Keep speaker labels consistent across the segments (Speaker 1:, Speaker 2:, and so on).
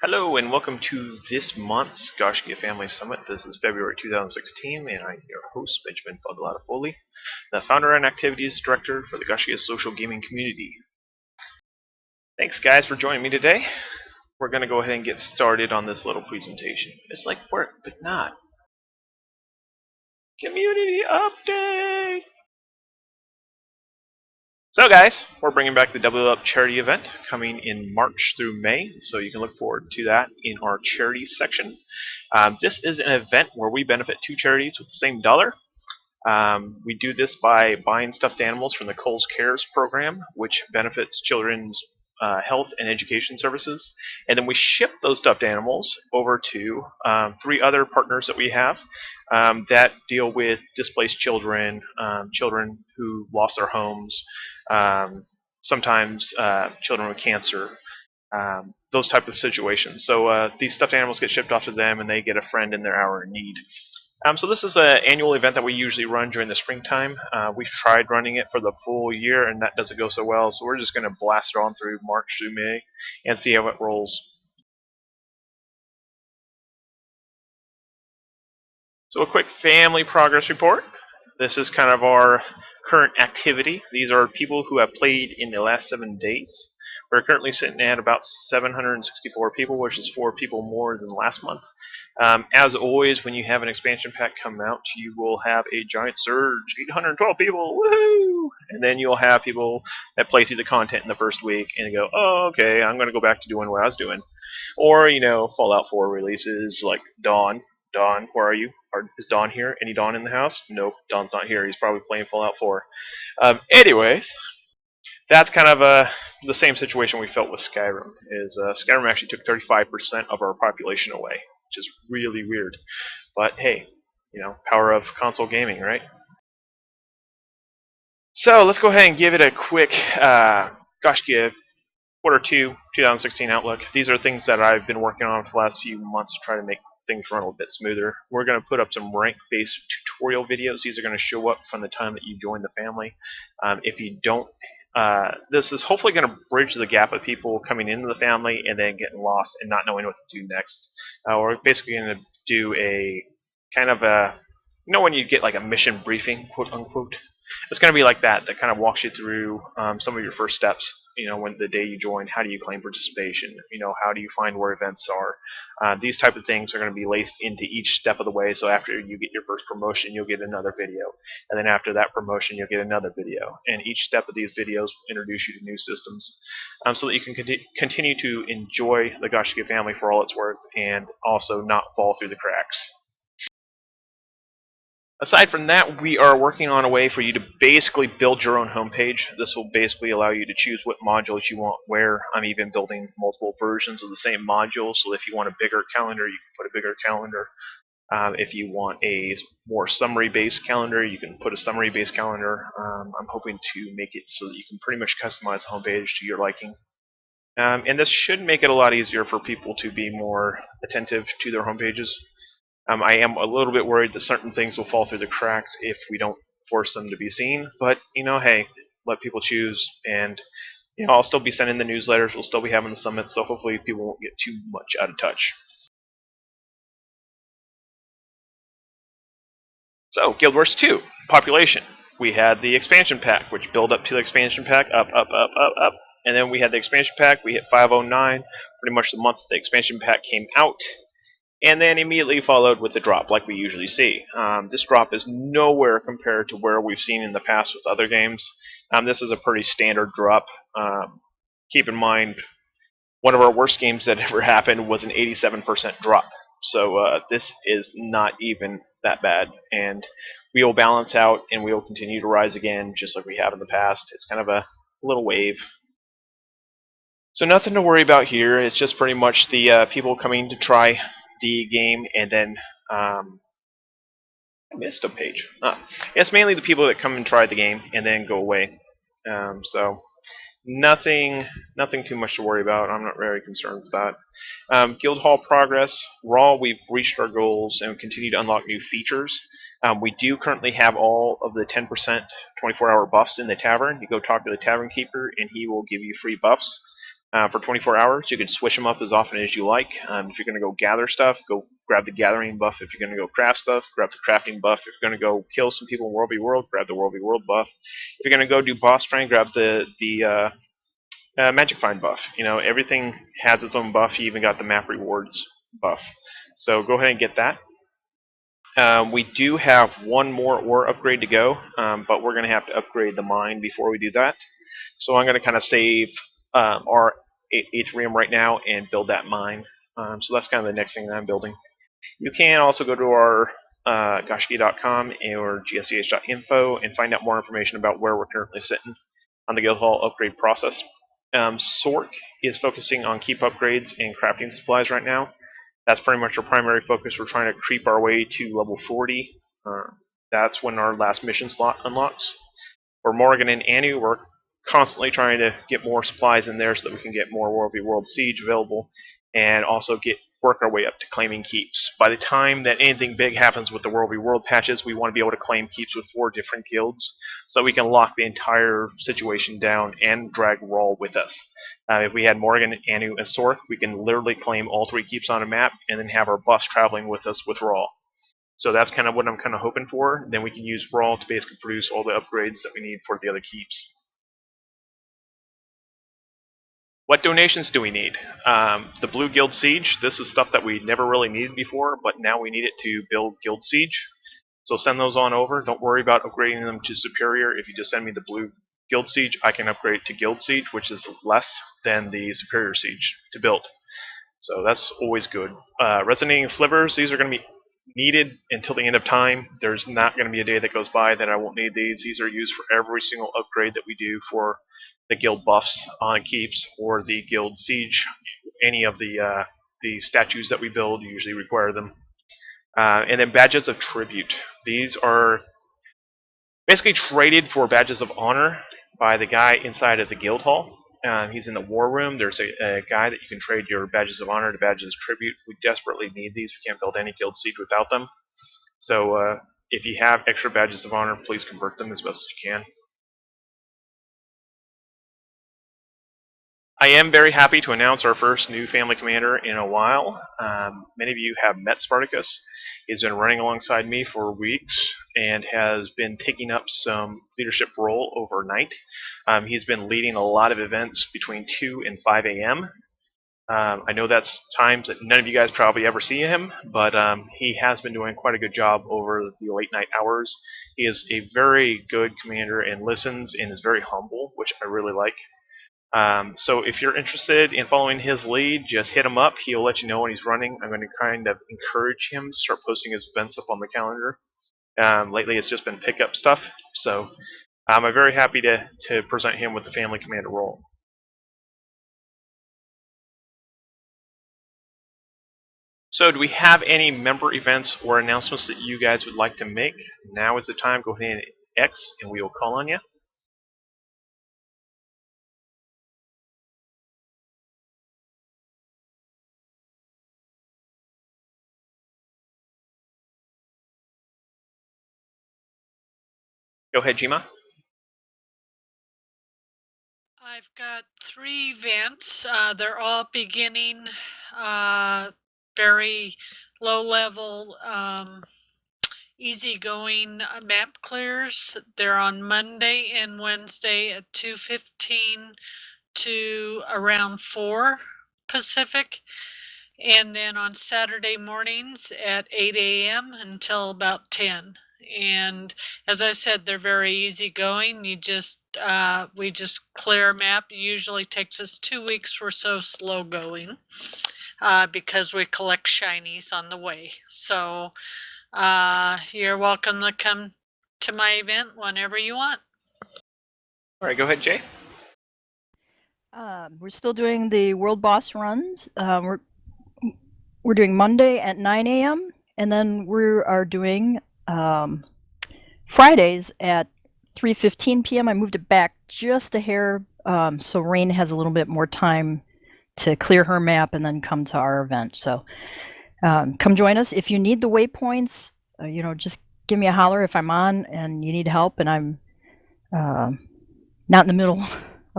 Speaker 1: Hello and welcome to this month's Gaiscioch Family Summit. This is February 2016 and I'm your host, Benjamin Foley, the founder and activities director for the Gaiscioch social gaming community. Thanks guys for joining me today. We're going to go ahead and get started on this little presentation. It's like work, but not. Community update! So guys, we're bringing back the Double Up charity event coming in March through May, so you can look forward to that in our charities section. This is an event where we benefit two charities with the same dollar. We do this by buying stuffed animals from the Coles Cares program, which benefits children's health and education services. And then we ship those stuffed animals over to three other partners that we have that deal with displaced children, children who lost their homes, sometimes children with cancer, those type of situations. So these stuffed animals get shipped off to them, and they get a friend in their hour of need. So this is an annual event that we usually run during the springtime. We've tried running it for the full year, and that doesn't go so well. So we're just going to blast it on through March through May and see how it rolls. So a quick family progress report. This is kind of our current activity. These are people who have played in the last 7 days. We're currently sitting at about 764 people, which is 4 people more than last month. As always, when you have an expansion pack come out, you will have a giant surge, 812 people, woohoo! And then you'll have people that play through the content in the first week and go, oh, okay, I'm going to go back to doing what I was doing. Or, Fallout 4 releases like Dawn. Dawn, where are you? Is Dawn here? Any Dawn in the house? Nope, Dawn's not here. He's probably playing Fallout 4. Anyways, that's kind of the same situation we felt with Skyrim. Skyrim actually took 35% of our population away, which is really weird. But hey, power of console gaming, right? So let's go ahead and give it a quick Gaiscioch Quarter 2 2016 outlook. These are things that I've been working on for the last few months to try to make things run a little bit smoother. We're going to put up some rank-based tutorial videos. These are going to show up from the time that you join the family. If you don't, this is hopefully going to bridge the gap of people coming into the family and then getting lost and not knowing what to do next. We're basically going to do a kind of a, when you get like a mission briefing, quote unquote. It's going to be like that kind of walks you through some of your first steps. When the day you join, how do you claim participation? How do you find where events are? These type of things are going to be laced into each step of the way. So after you get your first promotion, you'll get another video, and then after that promotion, you'll get another video. And each step of these videos will introduce you to new systems, so that you can continue to enjoy the Gaiscioch family for all it's worth, and also not fall through the cracks. Aside from that, we are working on a way for you to basically build your own homepage. This will basically allow you to choose what modules you want where. I'm even building multiple versions of the same module, so if you want a bigger calendar, you can put a bigger calendar. If you want a more summary-based calendar, you can put a summary-based calendar. I'm hoping to make it so that you can pretty much customize the homepage to your liking. And this should make it a lot easier for people to be more attentive to their homepages. I am a little bit worried that certain things will fall through the cracks if we don't force them to be seen. But, hey, let people choose. And, I'll still be sending the newsletters. We'll still be having the summits. So hopefully people won't get too much out of touch. So, Guild Wars 2, population. We had the expansion pack, which built up to the expansion pack, up, up, up, up, up. And then we had the expansion pack. We hit 509, pretty much the month the expansion pack came out. And then immediately followed with the drop, like we usually see. This drop is nowhere compared to where we've seen in the past with other games. This is a pretty standard drop. Keep in mind, one of our worst games that ever happened was an 87% drop. So this is not even that bad. And we will balance out, and we will continue to rise again, just like we have in the past. It's kind of a little wave. So nothing to worry about here. It's just pretty much the people coming to try the game, and then I missed a page. It's mainly the people that come and try the game and then go away. So nothing too much to worry about. I'm not very concerned with that. Guild Hall progress. We've reached our goals and continue to unlock new features. We do currently have all of the 10% 24-hour buffs in the tavern. You go talk to the tavern keeper, and he will give you free buffs. for 24 hours. You can switch them up as often as you like. If you're going to go gather stuff, go grab the gathering buff. If you're going to go craft stuff, grab the crafting buff. If you're going to go kill some people in World v World, grab the World v World buff. If you're going to go do boss train, grab the Magic Find buff. Everything has its own buff. You even got the map rewards buff. So go ahead and get that. We do have one more ore upgrade to go, but we're going to have to upgrade the mine before we do that. So I'm going to kind of save our Aetherium right now and build that mine. So that's kind of the next thing that I'm building. You can also go to our Gaiscioch.com or gsch.info and find out more information about where we're currently sitting on the Guildhall upgrade process. Sork is focusing on keep upgrades and crafting supplies right now. That's pretty much our primary focus. We're trying to creep our way to level 40. That's when our last mission slot unlocks. For Morgan and Anu, we're constantly trying to get more supplies in there so that we can get more World v World Siege available, and also work our way up to claiming keeps. By the time that anything big happens with the World v World patches, we want to be able to claim keeps with 4 different guilds so we can lock the entire situation down and drag Rawl with us. If we had Morgan, Anu, and Sork, we can literally claim all 3 keeps on a map and then have our buffs traveling with us with Rawl. So that's kind of what I'm kind of hoping for. Then we can use Rawl to basically produce all the upgrades that we need for the other keeps. What donations do we need? The Blue Guild Siege. This is stuff that we never really needed before, but now we need it to build Guild Siege. So send those on over. Don't worry about upgrading them to Superior. If you just send me the Blue Guild Siege, I can upgrade to Guild Siege, which is less than the Superior Siege to build. So that's always good. Resonating Slivers, these are going to be needed until the end of time. There's not going to be a day that goes by that I won't need these. These are used for every single upgrade that we do for the guild buffs on keeps or the guild siege. Any of the statues that we build usually require them. And then badges of tribute. These are basically traded for badges of honor by the guy inside of the guild hall. He's in the war room. There's a guy that you can trade your badges of honor to badges of tribute. We desperately need these. We can't build any guild siege without them. So if you have extra badges of honor, please convert them as best as you can. I am very happy to announce our first new family commander in a while. Many of you have met Spartacus. He's been running alongside me for weeks and has been taking up some leadership role overnight. He's been leading a lot of events between 2 and 5 a.m. I know that's times that none of you guys probably ever see him, but he has been doing quite a good job over the late night hours. He is a very good commander and listens and is very humble, which I really like. So if you're interested in following his lead, just hit him up. He'll let you know when he's running. I'm going to kind of encourage him to start posting his events up on the calendar. Lately it's just been pickup stuff, so I'm very happy to present him with the family commander role. So do we have any member events or announcements that you guys would like to make? Now is the time. Go ahead and X and we will call on you. Go ahead, Jima.
Speaker 2: I've got 3 events. They're all beginning very low level, easygoing map clears. They're on Monday and Wednesday at 2:15 to around 4 Pacific. And then on Saturday mornings at 8 a.m. until about 10. And as I said, they're very easy going. We just clear a map. It usually takes us 2 weeks. We're so slow going because we collect shinies on the way. So you're welcome to come to my event whenever you want.
Speaker 1: All right, go ahead, Jay.
Speaker 3: We're still doing the World Boss runs. We're doing Monday at 9 a.m. and then we are doing Fridays at 3:15 p.m. I moved it back just a hair so Rain has a little bit more time to clear her map and then come to our event. So come join us. If you need the waypoints, just give me a holler if I'm on and you need help and I'm not in the middle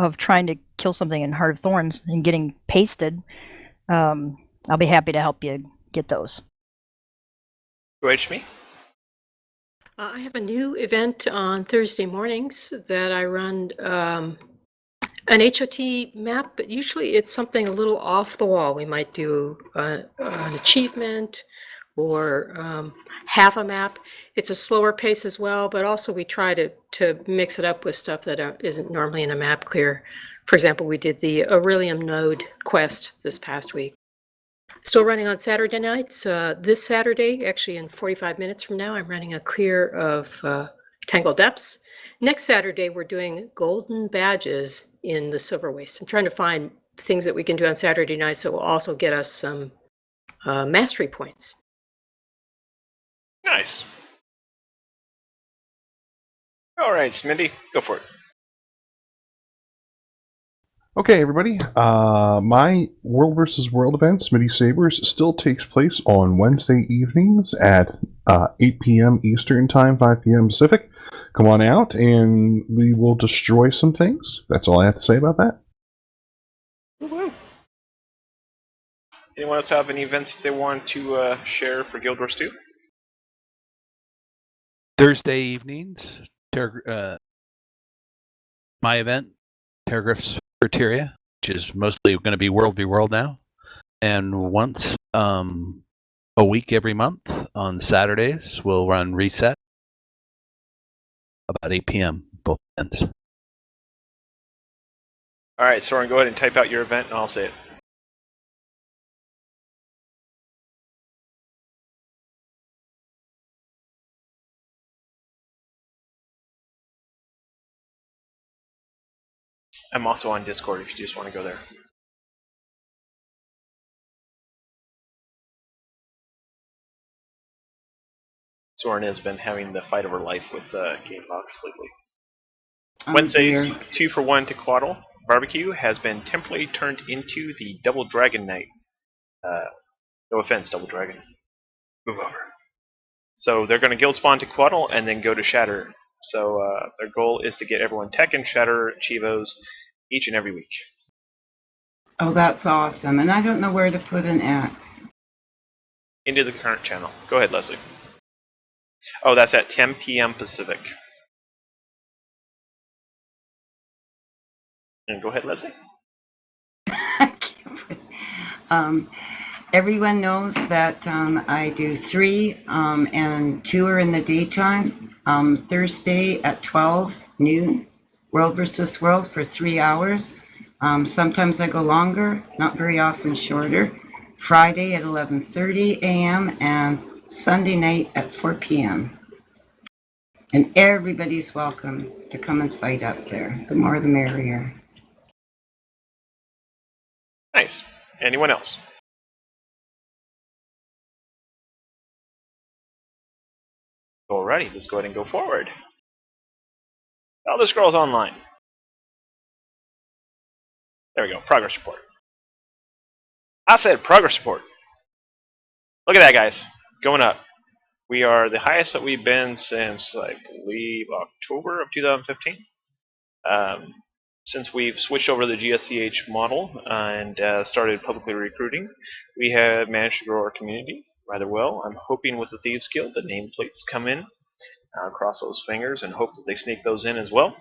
Speaker 3: of trying to kill something in Heart of Thorns and getting pasted, I'll be happy to help you get those.
Speaker 1: Go ahead, Shmi.
Speaker 4: I have a new event on Thursday mornings that I run an HOT map, but usually it's something a little off the wall. We might do an achievement or half a map. It's a slower pace as well, but also we try to mix it up with stuff that isn't normally in a map clear. For example, we did the Aurelium node quest this past week. Still running on Saturday nights. This Saturday, actually in 45 minutes from now, I'm running a clear of Tangled Depths. Next Saturday, we're doing golden badges in the Silver Waste. I'm trying to find things that we can do on Saturday nights that will also get us some mastery points.
Speaker 1: Nice. All right, Smitty, go for it.
Speaker 5: Okay, everybody. My World vs. World event, Smitty Sabers, still takes place on Wednesday evenings at 8 p.m. Eastern Time, 5 p.m. Pacific. Come on out, and we will destroy some things. That's all I have to say about that.
Speaker 1: Woo-hoo. Anyone else have any events that they want to share for Guild Wars 2?
Speaker 6: Thursday evenings, my event, Paragraphs Criteria, which is mostly going to be World v. World now. And once a week every month on Saturdays, we'll run Reset about 8 p.m. both ends.
Speaker 1: All right, Soren, go ahead and type out your event, and I'll say it. I'm also on Discord if you just want to go there. Soren has been having the fight of her life with Gamebox lately. Wednesday's 2-for-1 Tequaddle Barbecue has been temporarily turned into the Double Dragon Night. No offense, Double Dragon. Move over. So they're going to guild spawn Tequaddle and then go to Shatter. So their goal is to get everyone Tech and Shatter Chivos each and every week.
Speaker 7: Oh, that's awesome. And I don't know where to put an X.
Speaker 1: Into the current channel. Go ahead, Leslie. Oh, that's at 10 p.m. Pacific. And go ahead, Leslie.
Speaker 7: Everyone knows that I do 3 and 2 are in the daytime. Thursday at 12 noon, World vs. World for 3 hours. Sometimes I go longer, not very often shorter. Friday at 11:30 a.m. and Sunday night at 4 p.m. And everybody's welcome to come and fight up there. The more the merrier.
Speaker 1: Nice. Anyone else? Alrighty, let's go ahead and go forward. Elder Scrolls Online. There we go, progress report. I said progress report. Look at that, guys. Going up. We are the highest that we've been since, I believe, October of 2015. Since we've switched over to the GSCH model and started publicly recruiting, we have managed to grow our community rather well. I'm hoping with the Thieves Guild the nameplates come in. Cross those fingers and hope that they sneak those in as well.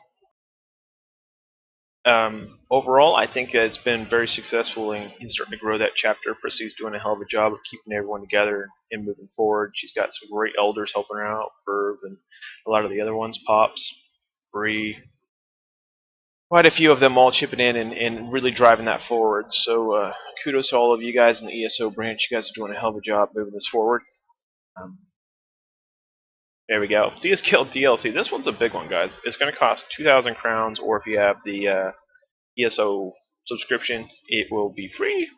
Speaker 1: Overall, I think it's been very successful in starting to grow that chapter. Prissy's doing a hell of a job of keeping everyone together and moving forward. She's got some great elders helping her out, Verve, and a lot of the other ones, Pops, Bree. Quite a few of them all chipping in and really driving that forward. So kudos to all of you guys in the ESO branch. You guys are doing a hell of a job moving this forward. There we go. Thieves Guild DLC. This one's a big one, guys. It's going to cost 2,000 crowns, or if you have the ESO subscription, it will be free.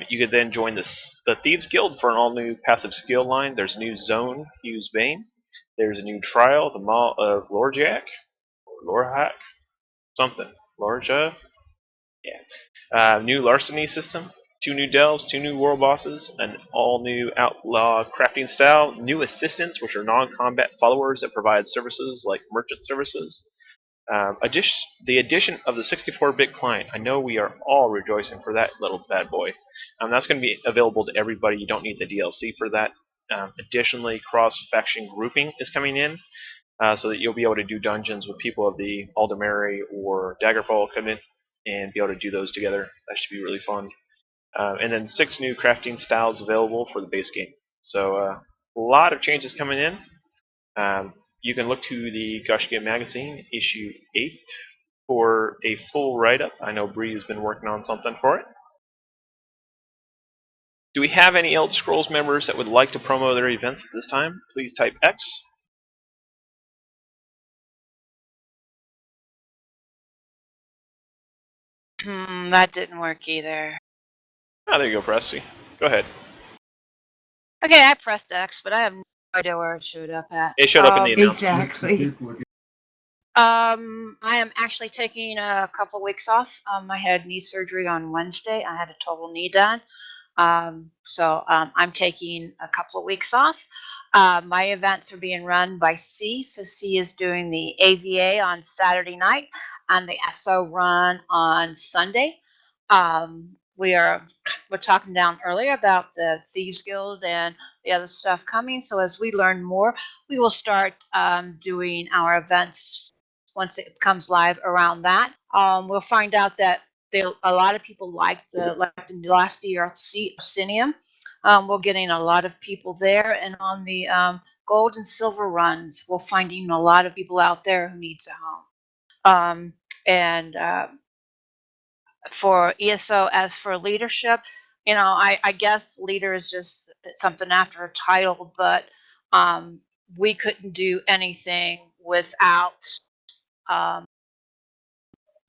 Speaker 1: You could then join the Thieves Guild for an all-new passive skill line. There's a new zone, Use Vein. There's a new trial, the Maw of Lorjak, or Lorhack, something. Lorja? Yeah. New larceny system. 2 new delves, 2 new world bosses, an all-new outlaw crafting style, new assistants, which are non-combat followers that provide services like merchant services, The addition of the 64-bit client. I know we are all rejoicing for that little bad boy. That's going to be available to everybody. You don't need the DLC for that. Additionally, cross-faction grouping is coming in, so that you'll be able to do dungeons with people of the Aldemary or Daggerfall equipment and be able to do those together. That should be really fun. And then 6 new crafting styles available for the base game. So a lot of changes coming in. You can look to the Gaiscioch magazine, issue 8, for a full write-up. I know Bree has been working on something for it. Do we have any Elder Scrolls members that would like to promo their events at this time? Please type X.
Speaker 8: That didn't work either.
Speaker 1: Oh, there you go, Presty. Go ahead.
Speaker 8: Okay, I pressed X, but I have no idea where it showed up at.
Speaker 1: It showed up in the announcements.
Speaker 7: Exactly.
Speaker 8: I am actually taking a couple of weeks off. I had knee surgery on Wednesday. I had a total knee done. So I'm taking a couple of weeks off. My events are being run by C. So C is doing the AVA on Saturday night and the SO run on Sunday. We're talking down earlier about the Thieves Guild and the other stuff coming. So as we learn more, we will start doing our events once it comes live around that. We'll find out that a lot of people like the last DRC Obsidian. We're getting a lot of people there, and on the gold and silver runs, we're finding a lot of people out there who needs a home. For ESO, as for leadership, I guess leader is just something after a title, but we couldn't do anything without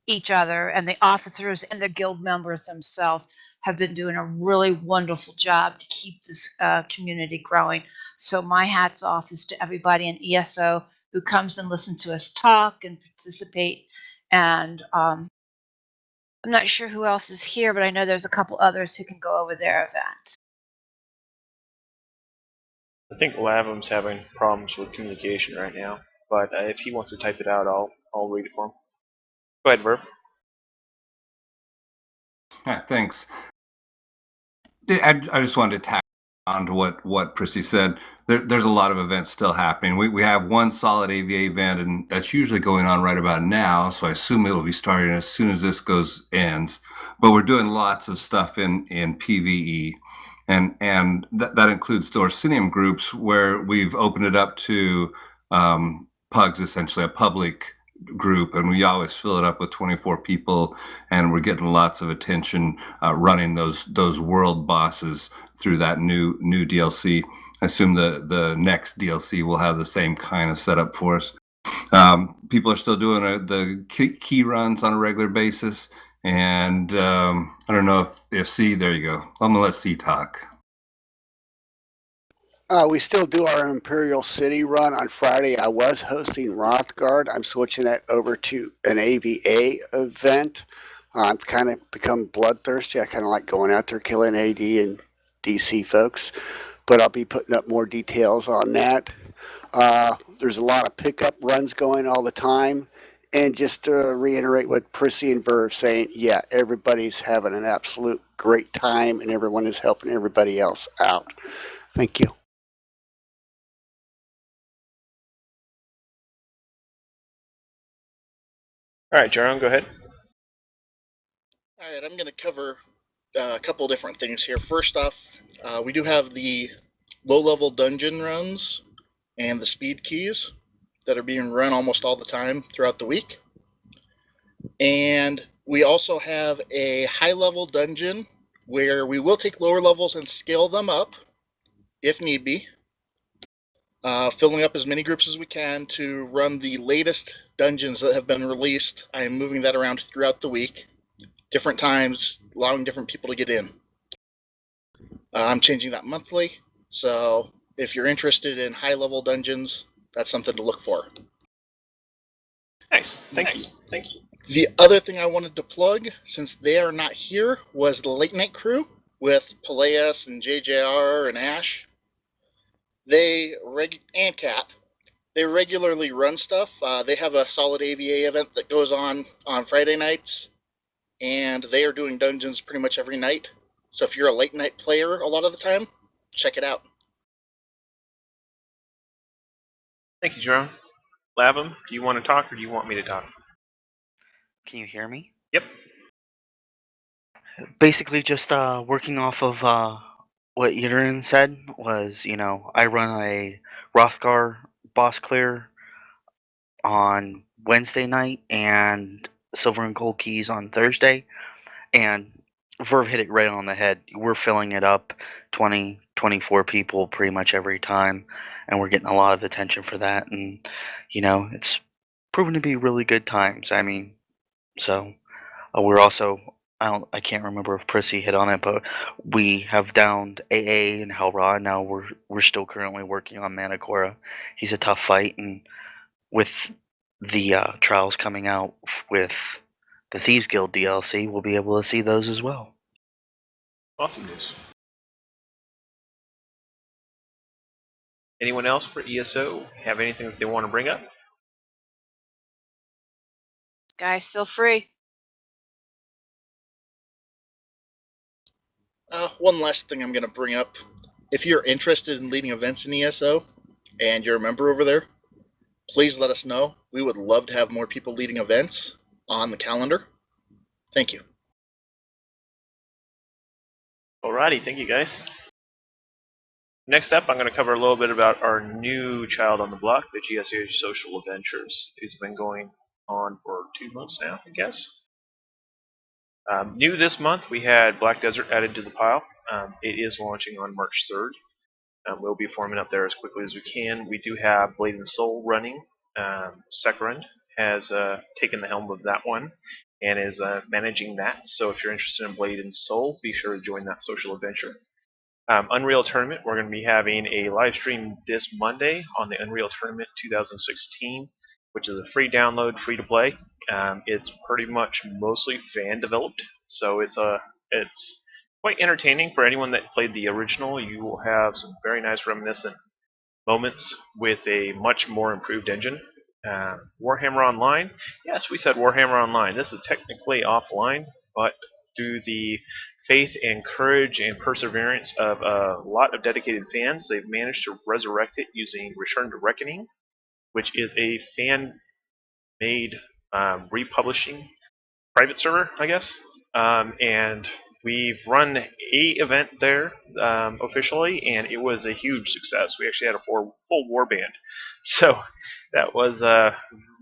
Speaker 8: each other, and the officers and the guild members themselves have been doing a really wonderful job to keep this community growing. So my hat's off is to everybody in ESO who comes and listens to us talk and participate. And I'm not sure who else is here, but I know there's a couple others who can go over their event.
Speaker 1: I think Lavum's having problems with communication right now, but if he wants to type it out, I'll read it for him. Go ahead, Verb.
Speaker 9: Yeah, thanks. I just wanted to tack on to what Prissy said. There's a lot of events still happening. We have one solid AVA event, and that's usually going on right about now, so I assume it will be starting as soon as this ends. But we're doing lots of stuff in PvE, and that includes the Orsinium groups, where we've opened it up to pugs, essentially a public group, and we always fill it up with 24 people, and we're getting lots of attention running those world bosses through that new DLC. I assume the next DLC will have the same kind of setup for us. People are still doing the key runs on a regular basis, and I don't know if C, there you go. I'm gonna let C talk.
Speaker 10: We still do our Imperial City run on Friday. I was hosting Rothgard. I'm switching that over to an AVA event. I've kind of become bloodthirsty. I kind of like going out there killing AD and DC folks, but I'll be putting up more details on that. There's a lot of pickup runs going all the time. And just to reiterate what Prissy and Burr are saying, yeah, everybody's having an absolute great time, and everyone is helping everybody else out. Thank you.
Speaker 1: All right, Jaron, go ahead.
Speaker 11: All right, I'm going to cover a couple different things here. First off, we do have the low-level dungeon runs and the speed keys that are being run almost all the time throughout the week. And we also have a high-level dungeon where we will take lower levels and scale them up if need be, filling up as many groups as we can to run the latest dungeons that have been released. I am moving that around throughout the week, different times, allowing different people to get in. I'm changing that monthly, so if you're interested in high-level dungeons, that's something to look for.
Speaker 1: Nice. Thank you.
Speaker 11: The other thing I wanted to plug, since they are not here, was the Late Night Crew with Peleus and JJR and Ash. And Cat. They regularly run stuff. They have a solid AVA event that goes on Friday nights, and they are doing dungeons pretty much every night. So if you're a late night player a lot of the time, check it out.
Speaker 1: Thank you, Jerome. Lavum, do you want to talk or do you want me to talk?
Speaker 12: Can you hear me?
Speaker 1: Yep.
Speaker 12: Basically, just working off of what Uterin said was, I run a Rothgar boss clear on Wednesday night and Silver and Gold Keys on Thursday, and Verve hit it right on the head. We're filling it up 20, 24 people pretty much every time, and we're getting a lot of attention for that, and, it's proven to be really good times. I mean, so we're also I can't remember if Prissy hit on it, but we have downed AA and Hellrod. Now we're still currently working on Manacora. He's a tough fight, and with the trials coming out with the Thieves Guild DLC, we'll be able to see those as well.
Speaker 1: Awesome news. Anyone else for ESO have anything that they want to bring up?
Speaker 8: Guys, feel free.
Speaker 11: One last thing I'm going to bring up. If you're interested in leading events in ESO and you're a member over there, please let us know. We would love to have more people leading events on the calendar. Thank you.
Speaker 1: Alrighty, thank you guys. Next up, I'm going to cover a little bit about our new child on the block, the Gaiscioch Social Adventures. These have been going on for 2 months now, I guess. New this month, we had Black Desert added to the pile. It is launching on March 3rd. We'll be forming up there as quickly as we can. We do have Blade and Soul running. Sekarand has taken the helm of that one and is managing that. So if you're interested in Blade and Soul, be sure to join that social adventure. Unreal Tournament, we're going to be having a live stream this Monday on the Unreal Tournament 2016, which is a free download, free to play. It's pretty much mostly fan developed, so it's quite entertaining for anyone that played the original. You will have some very nice reminiscent moments with a much more improved engine. Warhammer Online, yes, we said Warhammer Online. This is technically offline, but through the faith and courage and perseverance of a lot of dedicated fans, they've managed to resurrect it using Return to Reckoning, which is a fan-made republishing private server, I guess. And we've run a event there officially, and it was a huge success. We actually had a full war band, so that was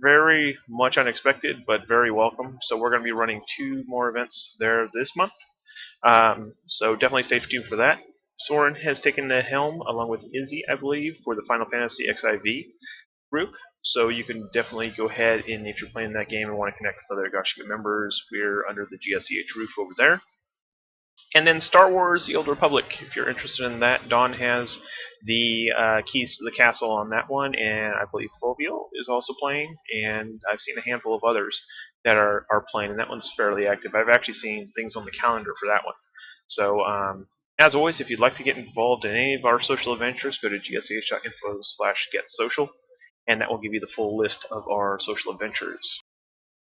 Speaker 1: very much unexpected, but very welcome. So we're going to be running 2 more events there this month. So definitely stay tuned for that. Soren has taken the helm along with Izzy, I believe, for the Final Fantasy XIV group. So you can definitely go ahead, and if you're playing that game and want to connect with other Gaiscioch members, we're under the Gaiscioch roof over there. And then Star Wars: The Old Republic, if you're interested in that, Dawn has the keys to the castle on that one, and I believe Fulvio is also playing, and I've seen a handful of others that are playing, and that one's fairly active. I've actually seen things on the calendar for that one. So, as always, if you'd like to get involved in any of our social adventures, go to gaiscioch.info/getsocial, and that will give you the full list of our social adventures.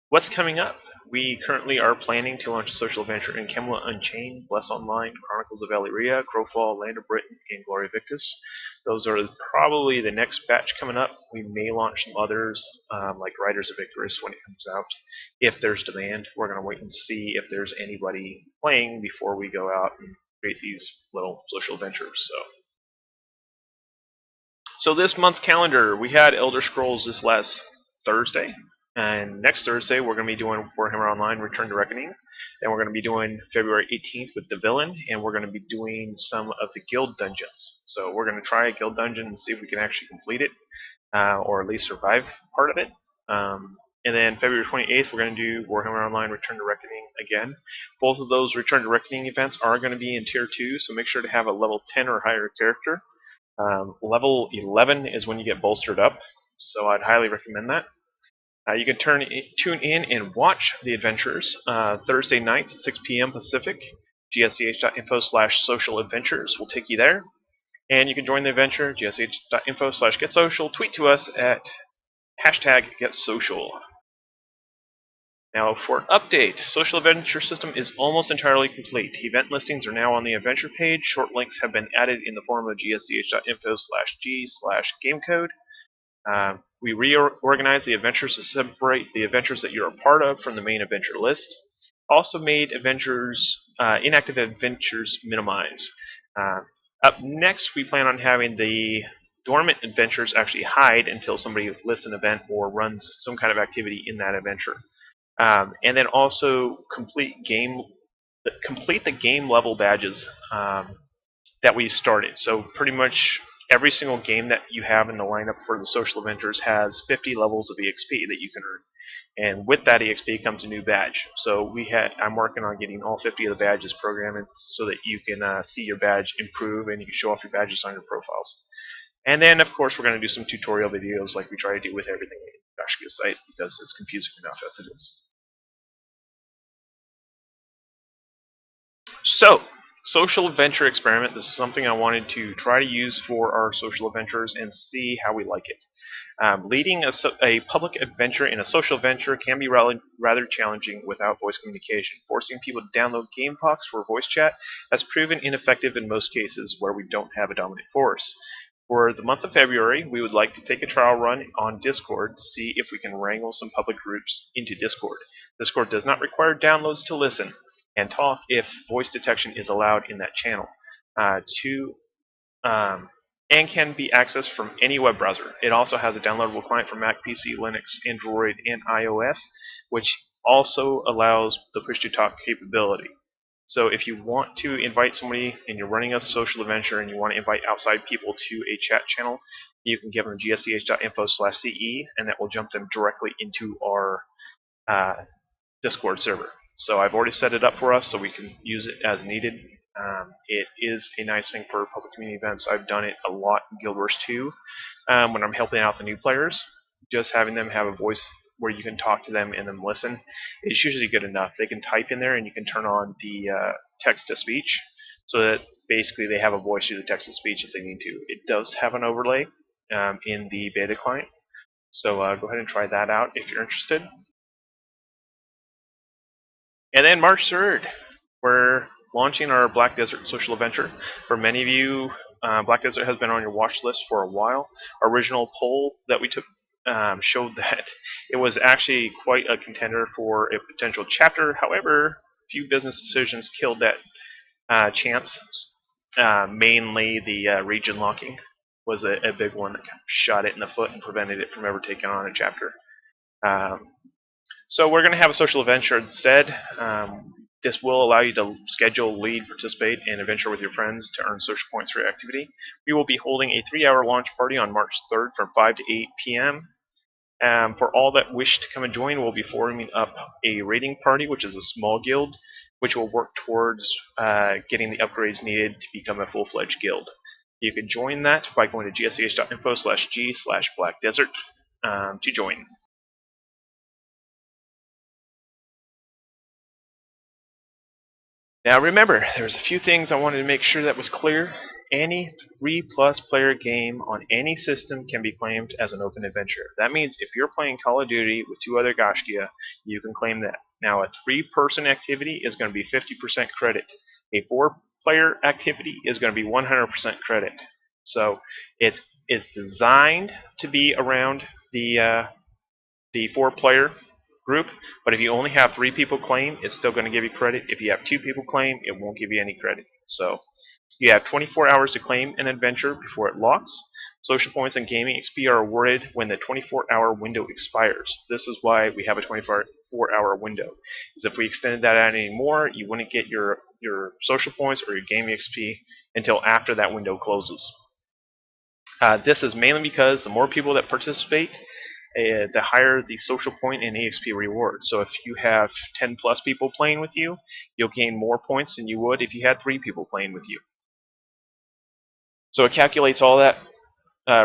Speaker 1: What's coming up? We currently are planning to launch a social adventure in Camelot Unchained, Bless Online, Chronicles of Valyria, Crowfall, Land of Britain, and Gloria Victis. Those are probably the next batch coming up. We may launch some others, like Riders of Victorous, when it comes out. If there's demand, we're going to wait and see if there's anybody playing before we go out and create these little social adventures. So this month's calendar, we had Elder Scrolls this last Thursday. And next Thursday, we're going to be doing Warhammer Online Return to Reckoning. Then we're going to be doing February 18th with the Villain, and we're going to be doing some of the Guild Dungeons. So we're going to try a Guild Dungeon and see if we can actually complete it, or at least survive part of it. And then February 28th, we're going to do Warhammer Online Return to Reckoning again. Both of those Return to Reckoning events are going to be in Tier 2, so make sure to have a level 10 or higher character. Level 11 is when you get bolstered up, so I'd highly recommend that. You can tune in and watch the adventures Thursday nights at 6 p.m. Pacific. gaiscioch.info/social adventures will take you there. And you can join the adventure, gsh.info/getsocial. Tweet to us at #getsocial. Now for an update, Social Adventure System is almost entirely complete. Event listings are now on the adventure page. Short links have been added in the form of gsch.info/g/gamecode. We reorganized the adventures to separate the adventures that you're a part of from the main adventure list. Also made inactive adventures minimize. Up next, we plan on having the dormant adventures actually hide until somebody lists an event or runs some kind of activity in that adventure. And then also complete the game level badges that we started. So pretty much every single game that you have in the lineup for the social adventures has 50 levels of EXP that you can earn. And with that EXP comes a new badge. So I'm working on getting all 50 of the badges programmed so that you can see your badge improve and you can show off your badges on your profiles. And then, of course, we're going to do some tutorial videos like we try to do with everything in the Gaiscioch site because it's confusing enough as it is. So, social adventure experiment. This is something I wanted to try to use for our social adventures and see how we like it. Leading a public adventure in a social adventure can be rather challenging without voice communication. Forcing people to download game packs for voice chat has proven ineffective in most cases where we don't have a dominant force. For the month of February, we would like to take a trial run on Discord to see if we can wrangle some public groups into Discord. Discord does not require downloads to listen and talk if voice detection is allowed in that channel. And can be accessed from any web browser. It also has a downloadable client for Mac, PC, Linux, Android, and iOS, which also allows the push-to-talk capability. So if you want to invite somebody and you're running a social adventure and you want to invite outside people to a chat channel, you can give them gsch.info/ce and that will jump them directly into our Discord server. So I've already set it up for us so we can use it as needed. It is a nice thing for public community events. I've done it a lot in Guild Wars 2 when I'm helping out the new players. Just having them have a voice where you can talk to them and then listen is usually good enough. They can type in there and you can turn on the text-to-speech so that basically they have a voice through the text-to-speech if they need to. It does have an overlay in the beta client. So go ahead and try that out if you're interested. And then March 3rd, we're launching our Black Desert social adventure. For many of you, Black Desert has been on your watch list for a while. Our original poll that we took showed that it was actually quite a contender for a potential chapter. However, a few business decisions killed that chance. Mainly the region locking was a big one that kind of shot it in the foot and prevented it from ever taking on a chapter. So we're going to have a social adventure instead. This will allow you to schedule, lead, participate, and adventure with your friends to earn social points for your activity. We will be holding a 3-hour launch party on March 3rd from 5 to 8 p.m. For all that wish to come and join, we'll be forming up a raiding party, which is a small guild, which will work towards getting the upgrades needed to become a full-fledged guild. You can join that by going to gsch.info/g/blackdesert to join. Now remember, there's a few things I wanted to make sure that was clear. Any 3+ player game on any system can be claimed as an open adventure. That means if you're playing Call of Duty with 2 other Gaiscioch, you can claim that. Now a 3-person activity is going to be 50% credit. A 4-player activity is going to be 100% credit. So it's designed to be around the 4-player group, but if you only have 3 people claim, it's still going to give you credit. If you have 2 people claim, it won't give you any credit. So you have 24 hours to claim an adventure before it locks. Social points and gaming XP are awarded when the 24-hour window expires. This is why we have a 24-hour window. Because if we extended that out anymore, you wouldn't get your social points or your gaming XP until after that window closes. This is mainly because the more people that participate, the higher the social point and EXP reward. So if you have 10+ people playing with you, you'll gain more points than you would if you had 3 people playing with you. So it calculates all that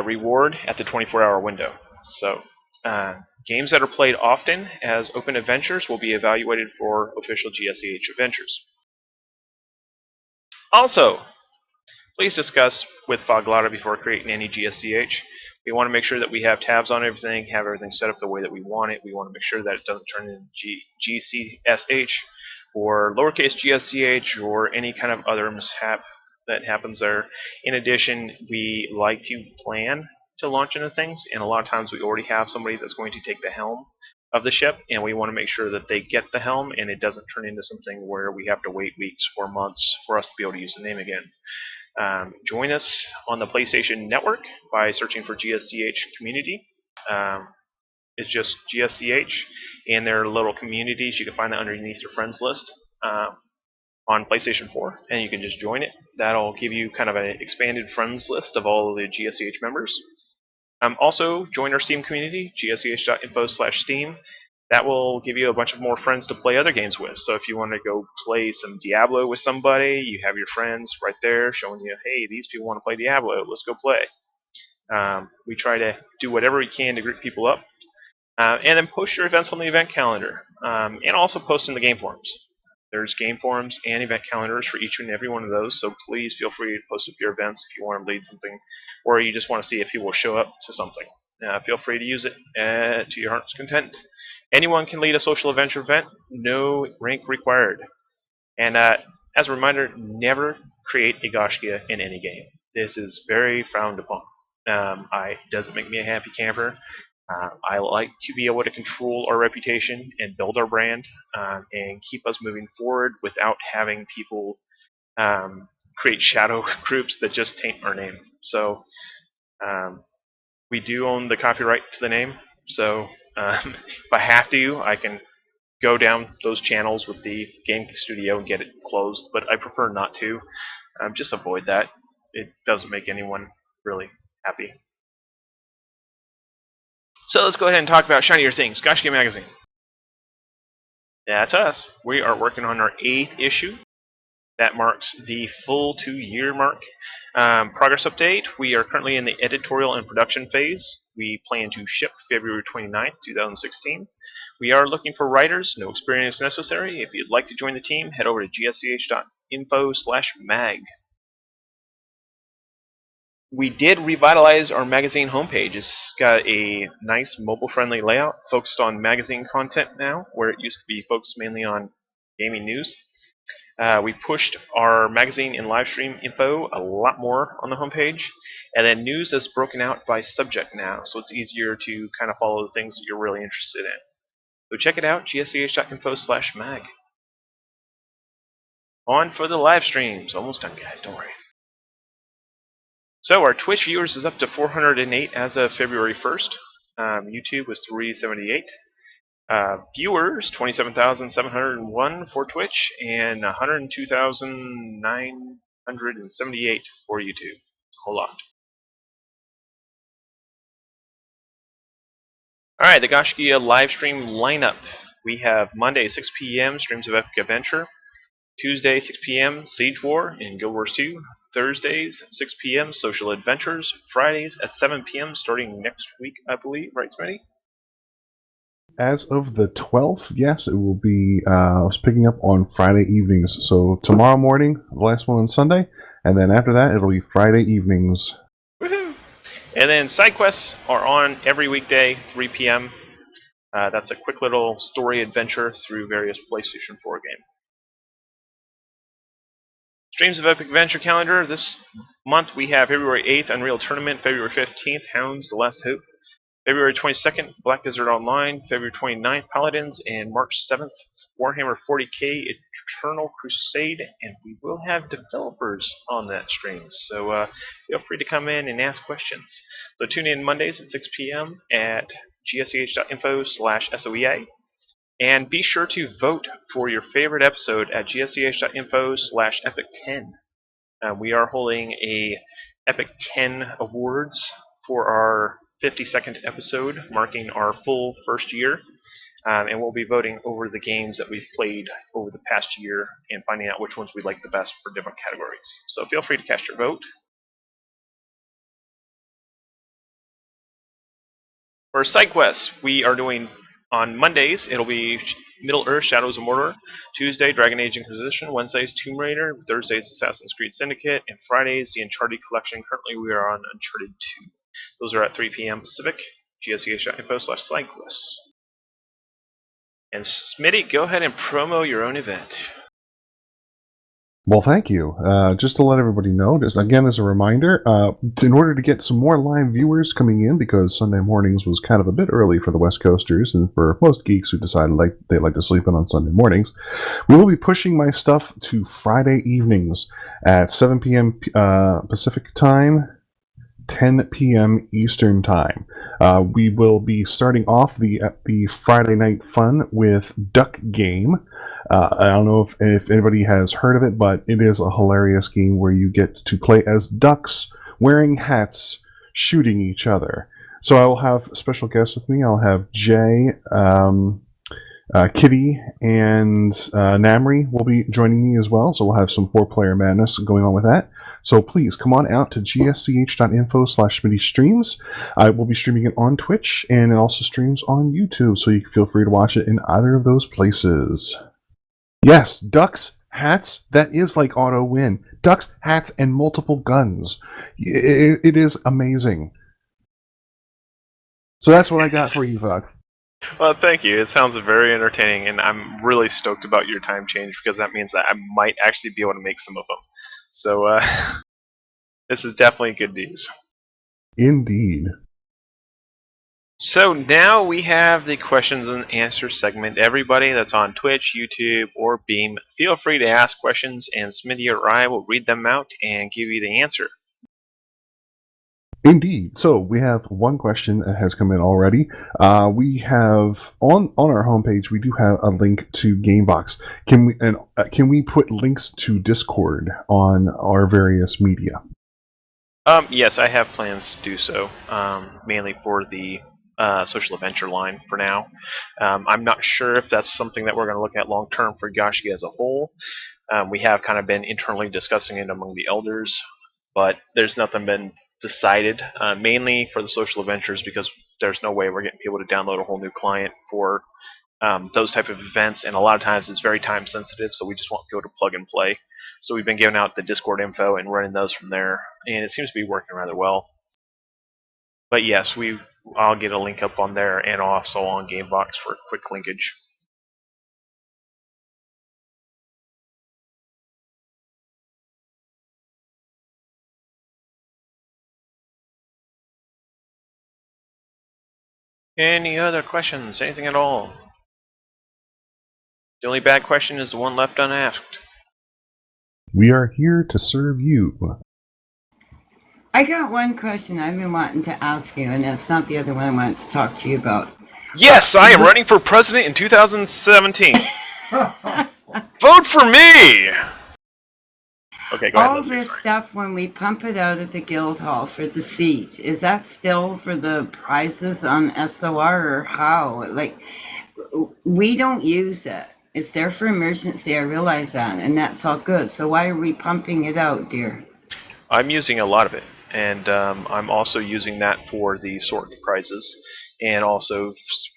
Speaker 1: reward at the 24-hour window. So games that are played often as open adventures will be evaluated for official GSEH adventures. Also, please discuss with Foglata before creating any GSCH. We want to make sure that we have tabs on everything, have everything set up the way that we want it. We want to make sure that it doesn't turn into GCSH or lowercase GSCH or any kind of other mishap that happens there. In addition, we like to plan to launch into things, and a lot of times we already have somebody that's going to take the helm of the ship, and we want to make sure that they get the helm and it doesn't turn into something where we have to wait weeks or months for us to be able to use the name again. Join us on the PlayStation Network by searching for GSCH Community. It's just GSCH, and there are little communities. You can find that underneath your friends list on PlayStation 4, and you can just join it. That'll give you kind of an expanded friends list of all of the GSCH members. Also, join our Steam community, gsch.info/Steam. That will give you a bunch of more friends to play other games with. So if you want to go play some Diablo with somebody, you have your friends right there showing you, hey, these people want to play Diablo, let's go play. We try to do whatever we can to group people up. And then post your events on the event calendar. And also post in the game forums. There's game forums and event calendars for each and every one of those, so please feel free to post up your events if you want to lead something, or you just want to see if people will show up to something. Feel free to use it to your heart's content. Anyone can lead a social adventure event, no rank required. And as a reminder, never create a Gaiscioch in any game. This is very frowned upon. It doesn't make me a happy camper. I like to be able to control our reputation and build our brand and keep us moving forward without having people create shadow groups that just taint our name. So we do own the copyright to the name, so if I have to, I can go down those channels with the game studio and get it closed, but I prefer not to. Just avoid that. It doesn't make anyone really happy. So let's go ahead and talk about shinier things. Gaiscioch Magazine. That's us. We are working on our 8th issue. That marks the full 2-year mark. Progress update. We are currently in the editorial and production phase. We plan to ship February 29th, 2016. We are looking for writers. No experience necessary. If you'd like to join the team, head over to gsch.info/mag. We did revitalize our magazine homepage. It's got a nice mobile-friendly layout focused on magazine content now, where it used to be focused mainly on gaming news. We pushed our magazine and live stream info a lot more on the homepage, and then news is broken out by subject now, so it's easier to kind of follow the things that you're really interested in. So check it out, gsch.info/mag. On for the live streams. Almost done, guys, don't worry. So our Twitch viewers is up to 408 as of February 1st. YouTube was 378. Viewers, 27,701 for Twitch and 102,978 for YouTube. It's a whole lot. Alright, the Gaiscioch live stream lineup. We have Monday, 6 p.m., Streams of Epic Adventure. Tuesday, 6 p.m., Siege War in Guild Wars 2. Thursdays, 6 p.m., Social Adventures. Fridays at 7 p.m., starting next week, I believe. Right, Smitty?
Speaker 5: As of the 12th, yes, it will be picking up on Friday evenings. So tomorrow morning, the last one on Sunday, and then after that, it'll be Friday evenings.
Speaker 1: Woohoo! And then side quests are on every weekday, 3 p.m. That's a quick little story adventure through various PlayStation 4 games. Streams of Epic Adventure calendar. This month we have February 8th, Unreal Tournament. February 15th, Hounds, The Last Hope. February 22nd, Black Desert Online. February 29th, Paladins. And March 7th, Warhammer 40k Eternal Crusade. And we will have developers on that stream. So feel free to come in and ask questions. So tune in Mondays at 6 p.m. at gsch.info/SOEA. And be sure to vote for your favorite episode at gsch.info/epic10. We are holding a Epic 10 Awards for our 52nd episode, marking our full first year. And we'll be voting over the games that we've played over the past year and finding out which ones we like the best for different categories. So feel free to cast your vote. For side quests, we are doing On Mondays, it'll be Middle Earth: Shadows of Mordor. Tuesday, Dragon Age Inquisition. Wednesdays, Tomb Raider. Thursdays, Assassin's Creed Syndicate. And Fridays, the Uncharted Collection. Currently, we are on Uncharted 2. Those are at 3 p.m. Pacific. GSCH.info/side-quests. And Smitty, go ahead and promo your own event.
Speaker 5: Well, thank you. Just to let everybody know, just again as a reminder, in order to get some more live viewers coming in, because Sunday mornings was kind of a bit early for the West Coasters, and for most geeks who decided they like to sleep in on Sunday mornings, we will be pushing my stuff to Friday evenings at 7 p.m. Pacific time, 10 p.m. Eastern time. We will be starting off the Friday night fun with Duck Game. I don't know if anybody has heard of it, but it is a hilarious game where you get to play as ducks wearing hats, shooting each other. So I will have special guests with me. I'll have Jay, Kitty, and Namri will be joining me as well. So we'll have some 4-player madness going on with that. So please come on out to gsch.info/SmittyStreams. I will be streaming it on Twitch, and it also streams on YouTube, so you can feel free to watch it in either of those places. Yes, ducks, hats, that is like auto-win. Ducks, hats, and multiple guns. It is amazing. So that's what I got for you, Vug.
Speaker 1: Well, thank you. It sounds very entertaining, and I'm really stoked about your time change, because that means that I might actually be able to make some of them. So, this is definitely good news.
Speaker 5: Indeed.
Speaker 1: So now we have the questions and answers segment. Everybody that's on Twitch, YouTube, or Beam, feel free to ask questions, and Smitty or I will read them out and give you the answer.
Speaker 5: Indeed. So we have one question that has come in already. We have on our homepage, we do have a link to Gamebox. Can we put links to Discord on our various media?
Speaker 1: Yes, I have plans to do so, mainly for the social adventure line for now. I'm not sure if that's something that we're going to look at long term for Gaiscioch as a whole. We have kind of been internally discussing it among the elders, but there's nothing been decided, mainly for the social adventures, because there's no way we're getting people to download a whole new client for those type of events, and a lot of times it's very time sensitive, so we just want people to plug and play. So we've been giving out the Discord info and running those from there, and it seems to be working rather well. But yes, I'll get a link up on there and also on Gamebox for quick linkage. Any other questions? Anything at all? The only bad question is the one left unasked.
Speaker 5: We are here to serve you.
Speaker 7: I got one question I've been wanting to ask you, and it's not the other one I wanted to talk to you about.
Speaker 1: Yes, I am running for president in 2017. Vote for me! Okay, go ahead.
Speaker 7: All this stuff, when we pump it out at the guild hall for the siege, is that still for the prizes on SOR, or how? Like, we don't use it. It's there for emergency, I realize that, and that's all good. So why are we pumping it out, dear?
Speaker 1: I'm using a lot of it, and I'm also using that for the sort prizes, and also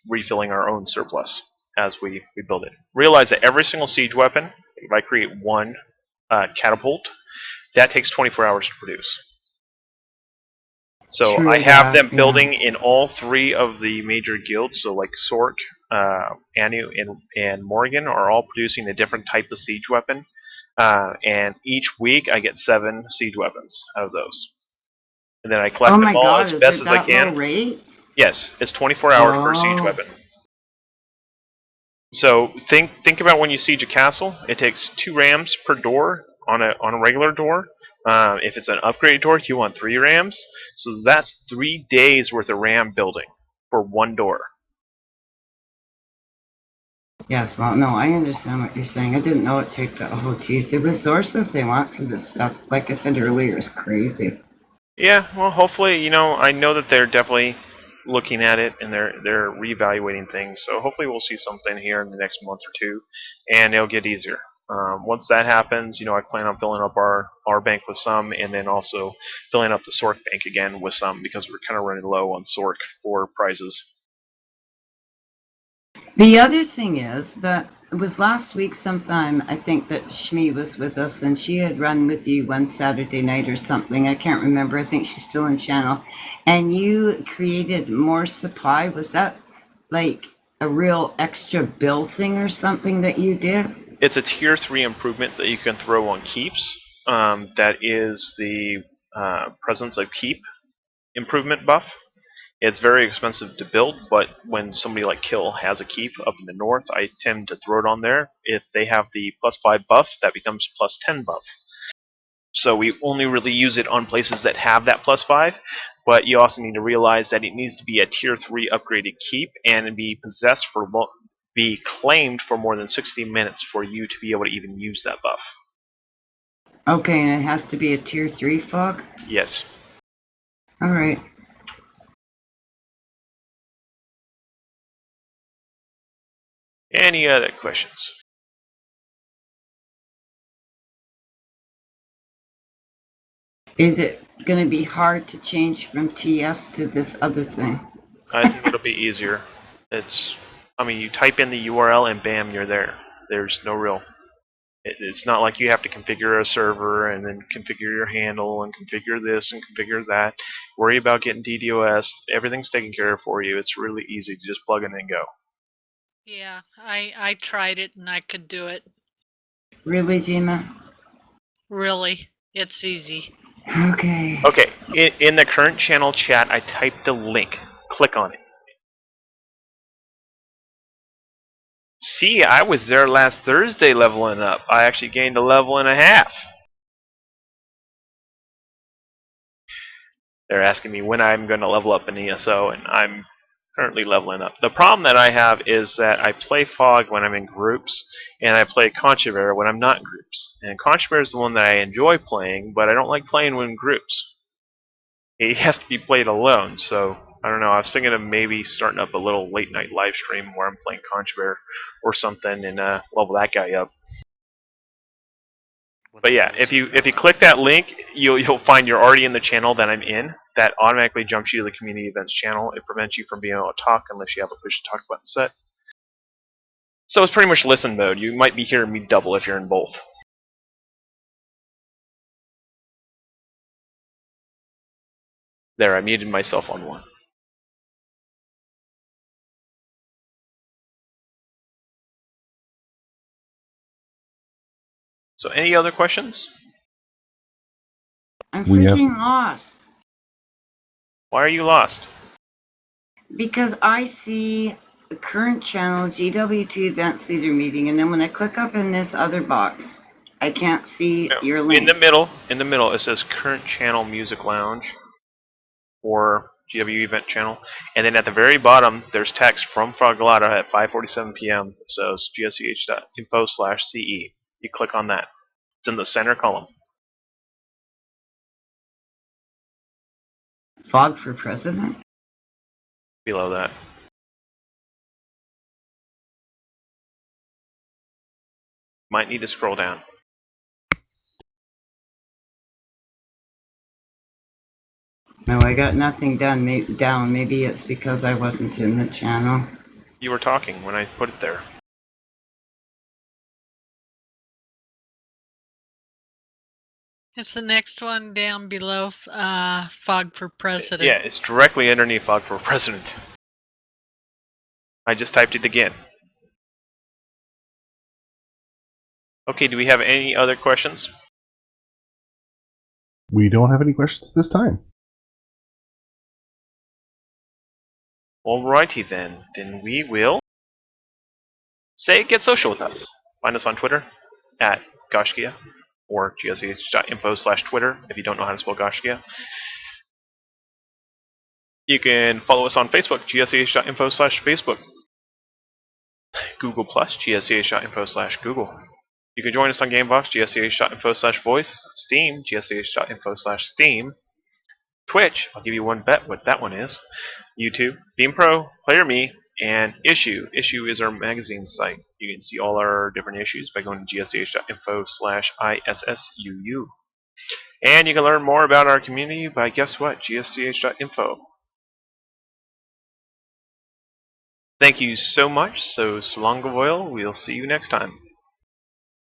Speaker 1: refilling our own surplus as we build it. Realize that every single siege weapon, if I create one catapult, that takes 24 hours to produce. So
Speaker 7: True
Speaker 1: I have
Speaker 7: that,
Speaker 1: them building in all 3 of the major guilds, so like Sork, Anu, and Morgan are all producing a different type of siege weapon. And each week I get 7 siege weapons out of those. And then I collect them all as best as I can.
Speaker 7: Low rate?
Speaker 1: Yes, it's 24 hours per siege weapon. So think about when you siege a castle. It takes 2 rams per door on a regular door. If it's an upgraded door, you want 3 rams. So that's 3 days worth of ram building for 1 door.
Speaker 7: Yes, well, no, I understand what you're saying. I didn't know it took the, oh, geez, the resources they want for this stuff, like I said earlier, is crazy.
Speaker 1: Yeah, well, hopefully, I know that they're definitely looking at it, and they're reevaluating things. So hopefully we'll see something here in the next month or 2, and it'll get easier. Once that happens, I plan on filling up our bank with some, and then also filling up the Sork bank again with some, because we're kind of running low on Sork for prizes.
Speaker 7: The other thing is that it was last week sometime, I think that Shmi was with us and she had run with you one Saturday night or something. I can't remember. I think she's still in channel. And you created more supply. Was that like a real extra bill thing or something that you did?
Speaker 1: It's a tier 3 improvement that you can throw on keeps. That is the Presence of Keep improvement buff. It's very expensive to build, but when somebody like Kill has a keep up in the north, I tend to throw it on there. If they have the +5 buff, that becomes +10 buff. So we only really use it on places that have that +5, but you also need to realize that it needs to be a tier 3 upgraded keep and be possessed for be claimed for more than 60 minutes for you to be able to even use that buff.
Speaker 7: Okay, and it has to be a tier 3 fog?
Speaker 1: Yes.
Speaker 7: All right.
Speaker 1: Any other questions?
Speaker 7: Is it going to be hard to change from TS to this other thing?
Speaker 1: I think it'll be easier. I mean, you type in the URL and bam, you're there. There's no real. It's not like you have to configure a server and then configure your handle and configure this and configure that. Worry about getting DDoS. Everything's taken care of for you. It's really easy to just plug in and go.
Speaker 2: Yeah, I tried it and I could do it.
Speaker 7: Really, Gina?
Speaker 2: Really, it's easy.
Speaker 7: Okay.
Speaker 1: Okay, in the current channel chat, I typed the link. Click on it. See, I was there last Thursday leveling up. I actually gained a level and a half. They're asking me when I'm going to level up in ESO, and I'm currently leveling up. The problem that I have is that I play Fog when I'm in groups, and I play Controver when I'm not in groups. And Controver is the one that I enjoy playing, but I don't like playing when in groups. He has to be played alone, so I don't know. I was thinking of maybe starting up a little late night live stream where I'm playing Controver or something and level that guy up. But yeah, if you click that link, you'll find you're already in the channel that I'm in. That automatically jumps you to the community events channel. It prevents you from being able to talk unless you have a push to talk button set. So it's pretty much listen mode. You might be hearing me double if you're in both. There, I muted myself on one. So any other questions?
Speaker 7: I'm
Speaker 5: We have-
Speaker 7: freaking lost.
Speaker 1: Why are you lost?
Speaker 7: Because I see the current channel GW2 Events Leader Meeting, and then when I click up in this other box, I can't see your link.
Speaker 1: In the middle, it says current channel music lounge or GW event channel, and then at the very bottom there's text from Foglata at 5:47 p.m. So it's gsch.info/ce. You click on that. It's in the center column.
Speaker 7: Fog for president?
Speaker 1: Below that. Might need to scroll down.
Speaker 7: No, I got nothing done down. Maybe it's because I wasn't in the channel.
Speaker 1: You were talking when I put it there.
Speaker 2: It's the next one down below Fog for President.
Speaker 1: Yeah, it's directly underneath Fog for President. I just typed it again. Okay, do we have any other questions?
Speaker 5: We don't have any questions at this time.
Speaker 1: Alrighty then. Then we will say get social with us. Find us on Twitter at Gaiscioch or gsch.info/Twitter if you don't know how to spell Gaiscioch. You can follow us on Facebook, gsch.info/Facebook. Google Plus, gsch.info/Google. You can join us on Gamebox, gsch.info/voice. Steam, gsch.info/Steam. Twitch, I'll give you one bet what that one is. YouTube, Beam Pro, Player Me, and Issue. Issue is our magazine site. You can see all our different issues by going to gsch.info/ISSUU. And you can learn more about our community by guess what? gsch.info. Thank you so much. So long, Oil. We'll see you next time.